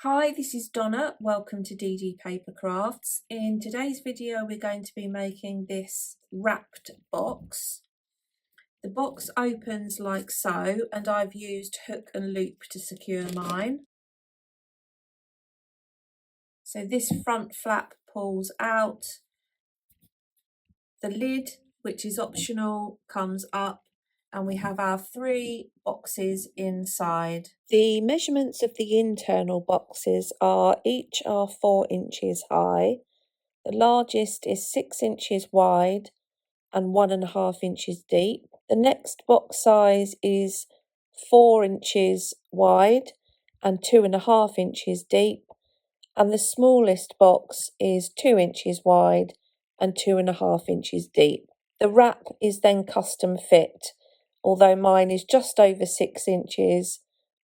Hi, this is Donna. Welcome to DD Paper Crafts. In today's video, we're going to be making this wrapped box. The box opens like so, and I've used hook and loop to secure mine. So this front flap pulls out. The lid, which is optional, comes up, and we have our 3 boxes inside. The measurements of the internal boxes are each 4 inches high. The largest is 6 inches wide and 1.5 inches deep. The next box size is 4 inches wide and 2.5 inches deep. And the smallest box is 2 inches wide and 2.5 inches deep. The wrap is then custom fit, although mine is just over 6 inches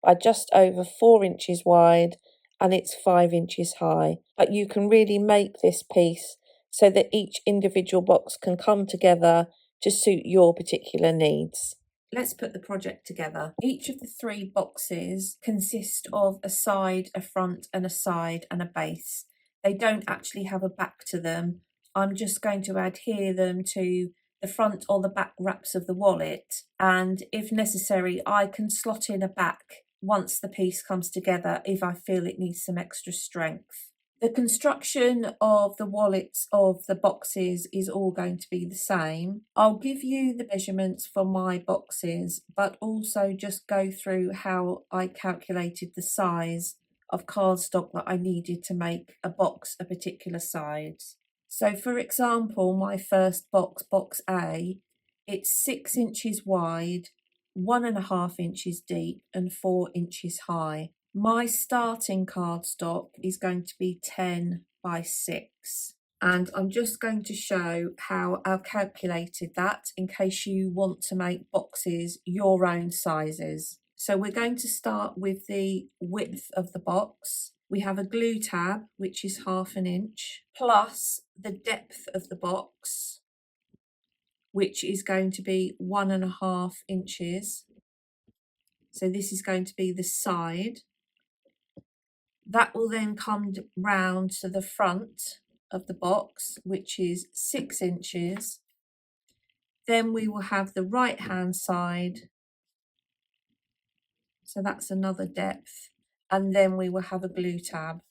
by just over 4 inches wide and it's 5 inches high. But you can really make this piece so that each individual box can come together to suit your particular needs. Let's put the project together. Each of the 3 boxes consist of a side, a front and a side and a base. They don't actually have a back to them. I'm just going to adhere them to the front or the back wraps of the wallet, and if necessary I can slot in a back once the piece comes together if I feel it needs some extra strength. The construction of the wallets of the boxes is all going to be the same. I'll give you the measurements for my boxes, but also just go through how I calculated the size of cardstock that I needed to make a box a particular size. So for example, my first box, box A, it's 6 inches wide, 1.5 inches deep and 4 inches high. My starting cardstock is going to be 10 by 6. And I'm just going to show how I've calculated that in case you want to make boxes your own sizes. So we're going to start with the width of the box. We have a glue tab, which is 1/2 inch, plus the depth of the box, which is going to be 1.5 inches. So this is going to be the side. That will then come round to the front of the box, which is 6 inches. Then we will have the right hand side. So that's another depth. And then we will have a glue tab,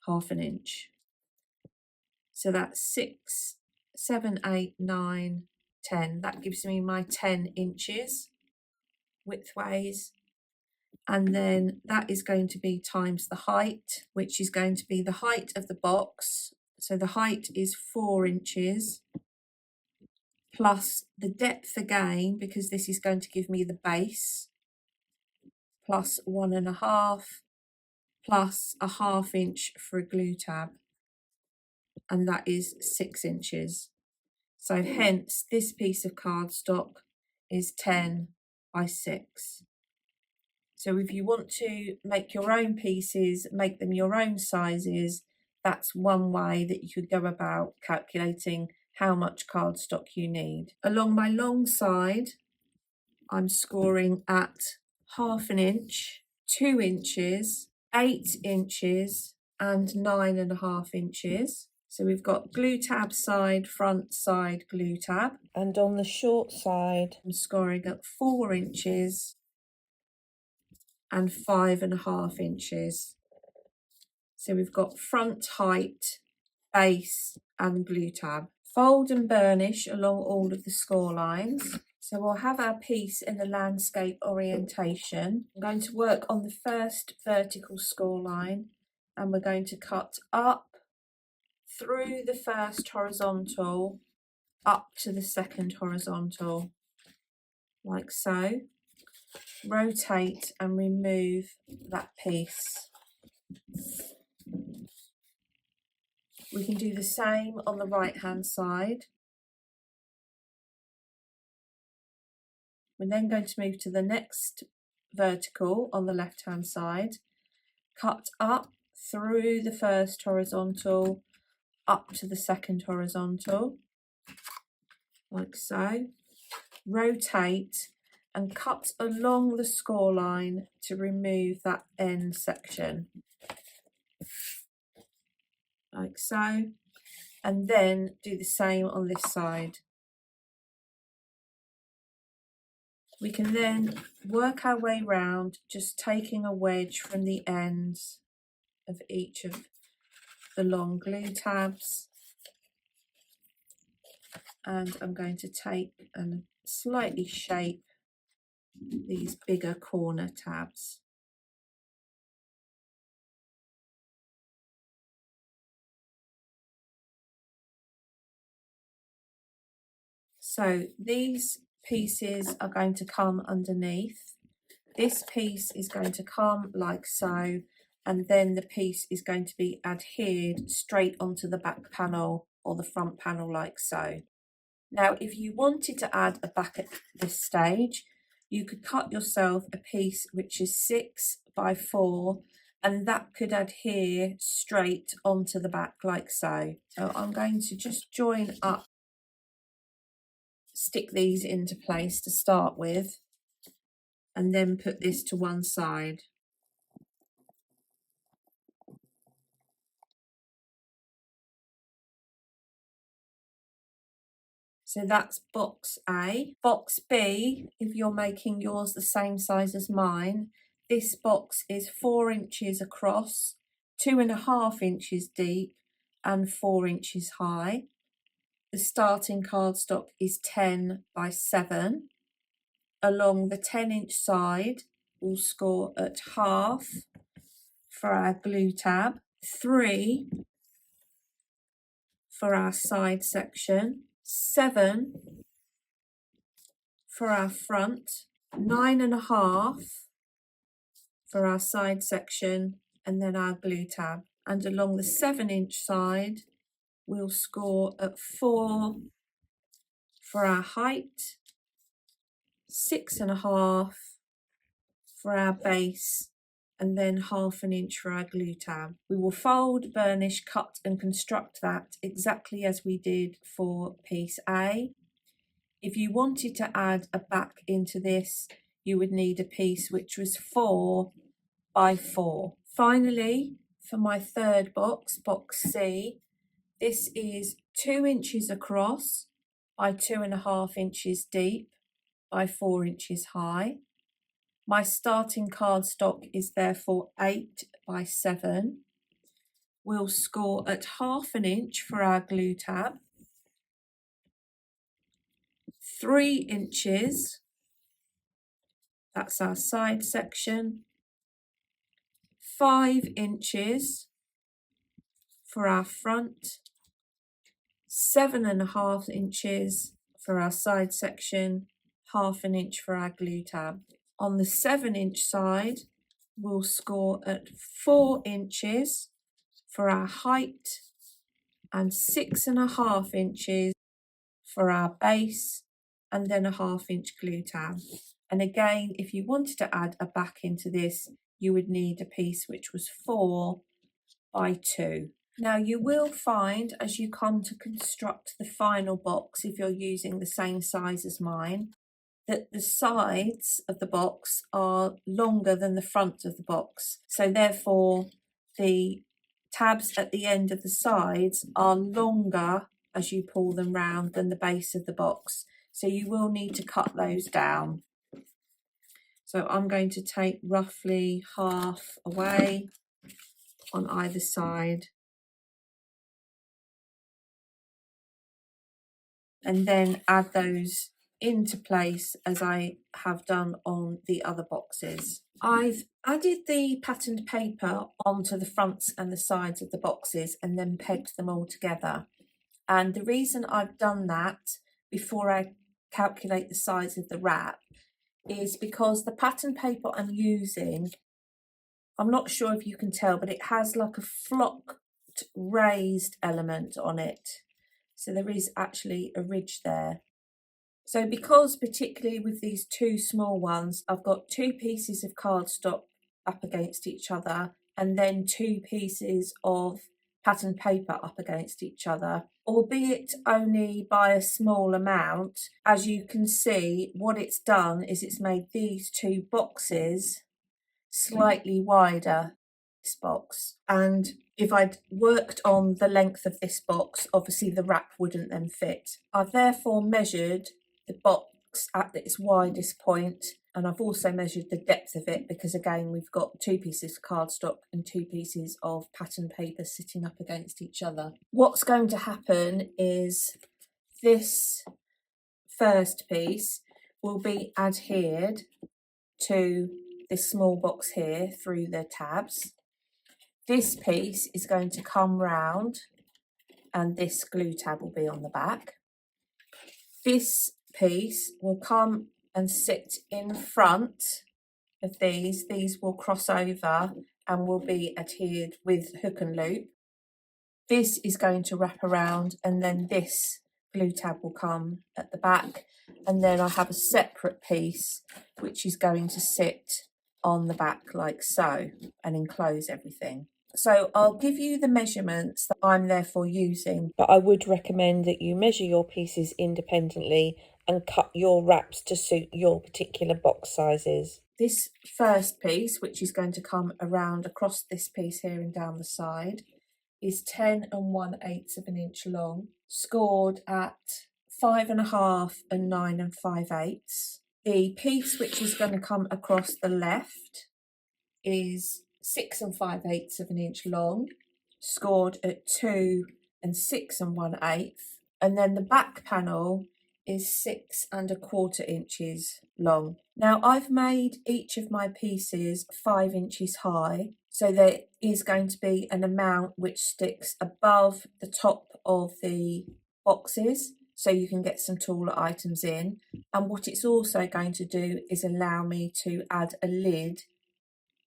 1/2 inch. So that's 6, 7, 8, 9, 10. That gives me my 10 inches widthways. And then that is going to be times the height, which is going to be the height of the box. So the height is 4 inches, plus the depth again, because this is going to give me the base, plus 1.5, plus 1/2 inch for a glue tab, and that is 6 inches. So hence this piece of cardstock is 10 by 6. So if you want to make your own pieces, make them your own sizes, that's one way that you could go about calculating how much cardstock you need. Along my long side, I'm scoring at 1/2 inch, 2 inches, 8 inches and 9.5 inches. So we've got glue tab side, front side, glue tab. And on the short side, I'm scoring at 4 inches and 5.5 inches. So we've got front height, base and glue tab. Fold and burnish along all of the score lines. So we'll have our piece in the landscape orientation. I'm going to work on the first vertical score line and we're going to cut up through the first horizontal up to the second horizontal, like so. Rotate and remove that piece. We can do the same on the right hand side. We're then going to move to the next vertical on the left hand side, cut up through the first horizontal up to the second horizontal, like so. Rotate and cut along the score line to remove that end section, like so, and then do the same on this side. We can then work our way round, just taking a wedge from the ends of each of the long glue tabs, and I'm going to take and slightly shape these bigger corner tabs. So these pieces are going to come underneath. This piece is going to come like so, and then the piece is going to be adhered straight onto the back panel or the front panel like so. Now, if you wanted to add a back at this stage, you could cut yourself a piece which is 6 by 4, and that could adhere straight onto the back like so. So I'm going to just join up, stick these into place to start with, and then put this to one side. So that's box A. Box B, if you're making yours the same size as mine, this box is 4 inches across, 2.5 inches deep, and 4 inches high. The starting cardstock is 10 by 7. Along the 10-inch side, we'll score at half for our glue tab, 3 for our side section, 7 for our front, 9.5 for our side section, and then our glue tab. And along the 7-inch side, we'll score at 4 for our height, 6.5 for our base, and then 1/2 inch for our glue tab. We will fold, burnish, cut and construct that exactly as we did for piece A. If you wanted to add a back into this, you would need a piece which was 4 by 4. Finally, for my third box, box C, this is 2 inches across by 2.5 inches deep by 4 inches high. My starting cardstock is therefore 8 by 7. We'll score at 1/2 inch for our glue tab, 3 inches, that's our side section, 5 inches for our front, 7.5 inches for our side section, 1/2 inch for our glue tab. On the 7-inch side, we'll score at 4 inches for our height and 6.5 inches for our base, and then a 1/2 inch glue tab. And again, if you wanted to add a back into this, you would need a piece which was 4 by 2. Now you will find as you come to construct the final box, if you're using the same size as mine, that the sides of the box are longer than the front of the box. So therefore the tabs at the end of the sides are longer as you pull them round than the base of the box. So you will need to cut those down. So I'm going to take roughly half away on either side, and then add those into place as I have done on the other boxes. I've added the patterned paper onto the fronts and the sides of the boxes and then pegged them all together. And the reason I've done that before I calculate the size of the wrap is because the pattern paper I'm using, I'm not sure if you can tell, but it has like a flocked raised element on it. So there is actually a ridge there. So because particularly with these two small ones, I've got 2 pieces of cardstock up against each other and then 2 pieces of pattern paper up against each other, albeit only by a small amount. As you can see, what it's done is it's made these two boxes slightly wider, this box, and if I'd worked on the length of this box, obviously the wrap wouldn't then fit. I've therefore measured the box at its widest point, and I've also measured the depth of it because again we've got 2 pieces of cardstock and 2 pieces of pattern paper sitting up against each other. What's going to happen is this first piece will be adhered to this small box here through the tabs. This piece is going to come round and this glue tab will be on the back. This piece will come and sit in front of these. These will cross over and will be adhered with hook and loop. This is going to wrap around and then this glue tab will come at the back, and then I have a separate piece which is going to sit on the back like so and enclose everything. So I'll give you the measurements that I'm therefore using, but I would recommend that you measure your pieces independently and cut your wraps to suit your particular box sizes. This first piece, which is going to come around across this piece here and down the side, is 10 1/8 of an inch long, scored at 5.5 and 9 5/8. The piece which is going to come across the left is 6 5/8 of an inch long, scored at 2 and 6 1/8, and then the back panel is 6 1/4 inches long. Now I've made each of my pieces 5 inches high, so there is going to be an amount which sticks above the top of the boxes so you can get some taller items in, and what it's also going to do is allow me to add a lid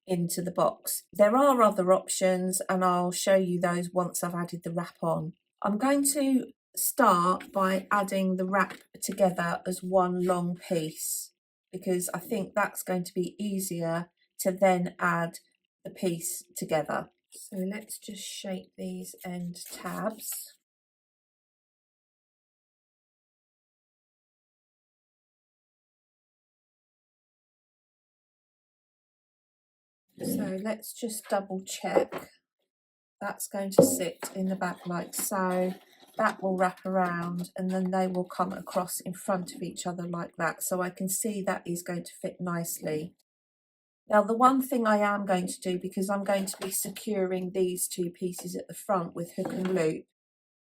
into the box. There are other options and I'll show you those once I've added the wrap on. I'm going to start by adding the wrap together as one long piece because I think that's going to be easier to then add the piece together. So let's just shape these end tabs. So let's just double check. That's going to sit in the back like so. That will wrap around and then they will come across in front of each other like that. So I can see that is going to fit nicely. Now the one thing I am going to do, because I'm going to be securing these 2 pieces at the front with hook and loop,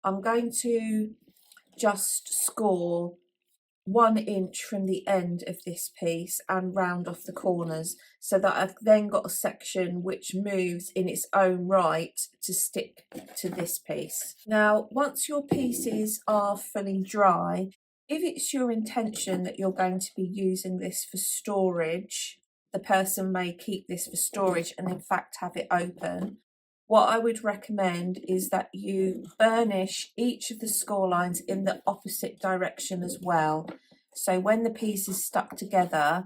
I'm going to just score 1 inch from the end of this piece and round off the corners so that I've then got a section which moves in its own right to stick to this piece. Now once your pieces are fully dry, if it's your intention that you're going to be using this for storage, the person may keep this for storage and in fact have it open. What I would recommend is that you burnish each of the score lines in the opposite direction as well. So when the piece is stuck together,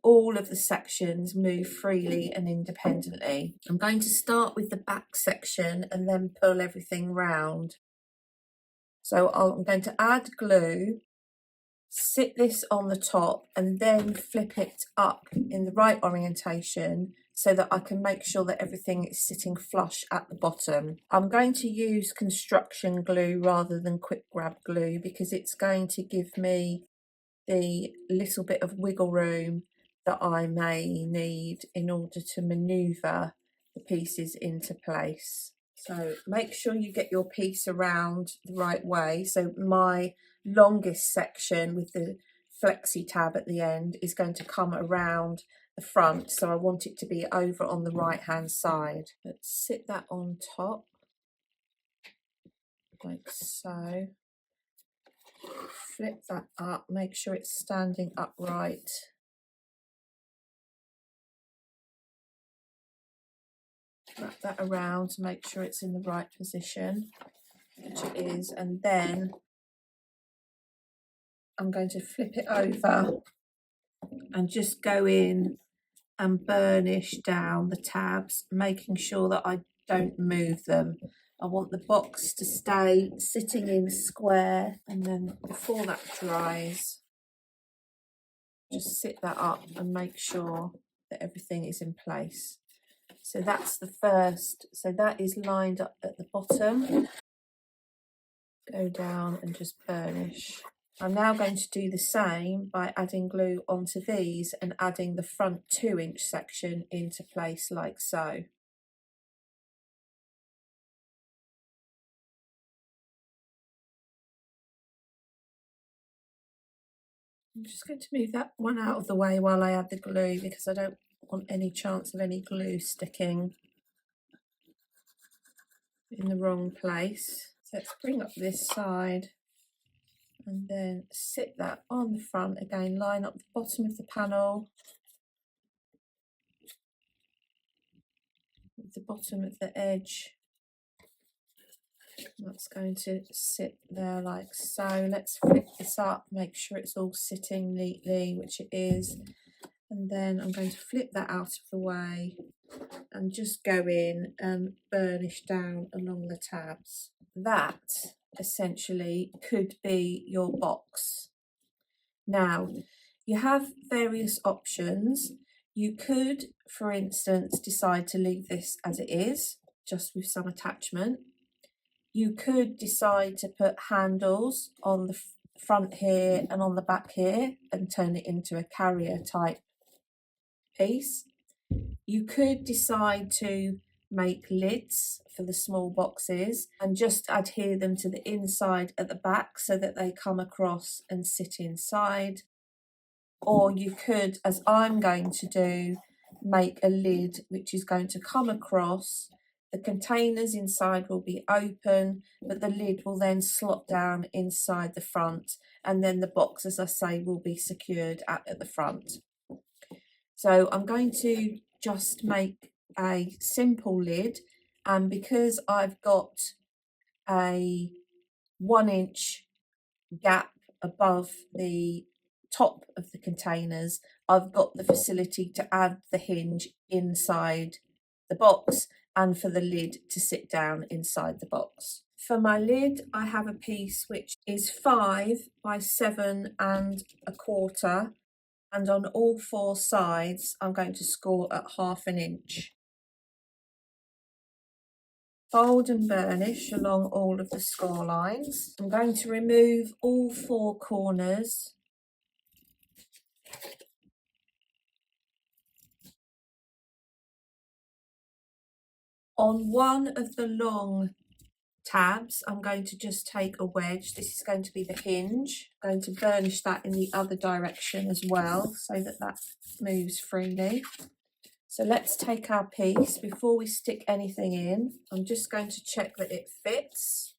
all of the sections move freely and independently. I'm going to start with the back section and then pull everything round. So I'm going to add glue, sit this on the top and then flip it up in the right orientation so that I can make sure that everything is sitting flush at the bottom. I'm going to use construction glue rather than quick grab glue because it's going to give me the little bit of wiggle room that I may need in order to manoeuvre the pieces into place. So make sure you get your piece around the right way. So my longest section with the flexi tab at the end is going to come around the front, so I want it to be over on the right hand side. Let's sit that on top like so. Flip that up, make sure it's standing upright. Wrap that around to make sure it's in the right position, which it is, and then I'm going to flip it over and just go in and burnish down the tabs, making sure that I don't move them. I want the box to stay sitting in square, and then before that dries, just sit that up and make sure that everything is in place. So that's the first, so that is lined up at the bottom. Go down and just burnish. I'm now going to do the same by adding glue onto these and adding the front 2-inch section into place like so. I'm just going to move that one out of the way while I add the glue, because I don't want any chance of any glue sticking in the wrong place. So let's bring up this side and then sit that on the front again, line up the bottom of the panel with the bottom of the edge. That's going to sit there like so. Let's flip this up, make sure it's all sitting neatly, which it is. And then I'm going to flip that out of the way and just go in and burnish down along the tabs. That essentially could be your box. Now, you have various options. You could, for instance, decide to leave this as it is, just with some attachment. You could decide to put handles on the front here and on the back here and turn it into a carrier type piece. You could decide to make lids for the small boxes and just adhere them to the inside at the back so that they come across and sit inside. Or you could, as I'm going to do, make a lid which is going to come across. The containers inside will be open, but the lid will then slot down inside the front, and then the box, as I say, will be secured at the front. So I'm going to just make a simple lid, and because I've got a 1-inch gap above the top of the containers, I've got the facility to add the hinge inside the box and for the lid to sit down inside the box. For my lid, I have a piece which is 5 by 7 1/4, and on all 4 sides I'm going to score at 1/2 inch. Fold and burnish along all of the score lines. I'm going to remove all 4 corners. On one of the long tabs, I'm going to just take a wedge. This is going to be the hinge. I'm going to burnish that in the other direction as well so that that moves freely. So let's take our piece. Before we stick anything in, I'm just going to check that it fits.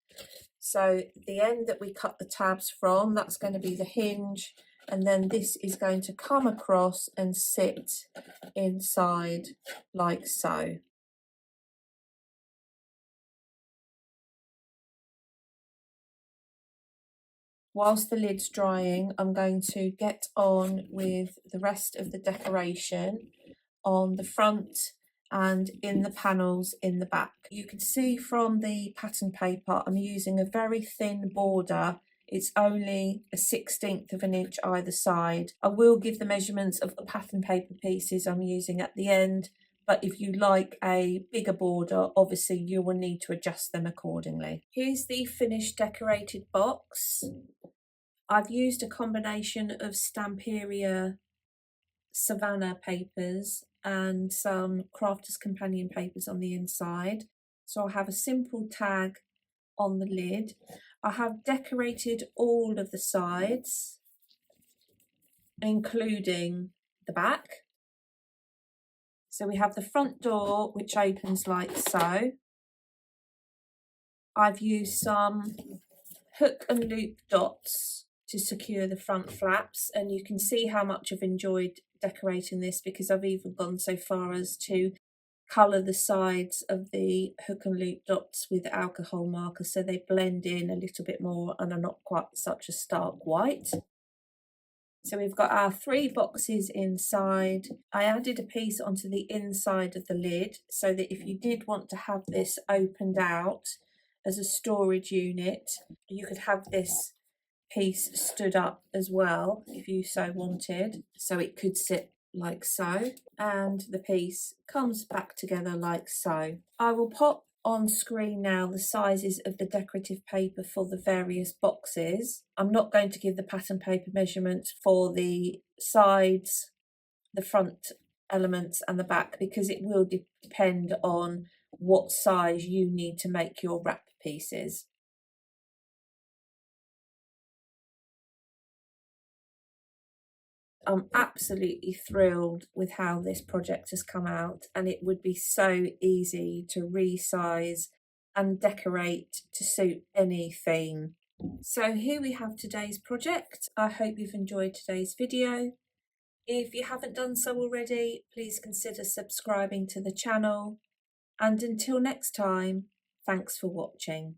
So the end that we cut the tabs from, that's going to be the hinge, and then this is going to come across and sit inside like so. Whilst the lid's drying, I'm going to get on with the rest of the decoration on the front and in the panels in the back. You can see from the pattern paper I'm using a very thin border. It's only a 1/16 of an inch either side. I will give the measurements of the pattern paper pieces I'm using at the end, but if you like a bigger border, obviously you will need to adjust them accordingly. Here's the finished decorated box. I've used a combination of Stamperia Savannah papers and some Crafters Companion papers on the inside. So I have a simple tag on the lid. I have decorated all of the sides, including the back. So we have the front door, which opens like so. I've used some hook and loop dots to secure the front flaps, and you can see how much I've enjoyed decorating this because I've even gone so far as to colour the sides of the hook and loop dots with alcohol marker so they blend in a little bit more and are not quite such a stark white. So we've got our 3 boxes inside. I added a piece onto the inside of the lid so that if you did want to have this opened out, as a storage unit. You could have this piece stood up as well if you so wanted, so it could sit like so, and the piece comes back together like so. I will pop on screen now the sizes of the decorative paper for the various boxes. I'm not going to give the pattern paper measurements for the sides, the front elements and the back, because it will depend on what size you need to make your wrap pieces. I'm absolutely thrilled with how this project has come out, and it would be so easy to resize and decorate to suit any theme. So here we have today's project. I hope you've enjoyed today's video. If you haven't done so already, please consider subscribing to the channel. And until next time, thanks for watching.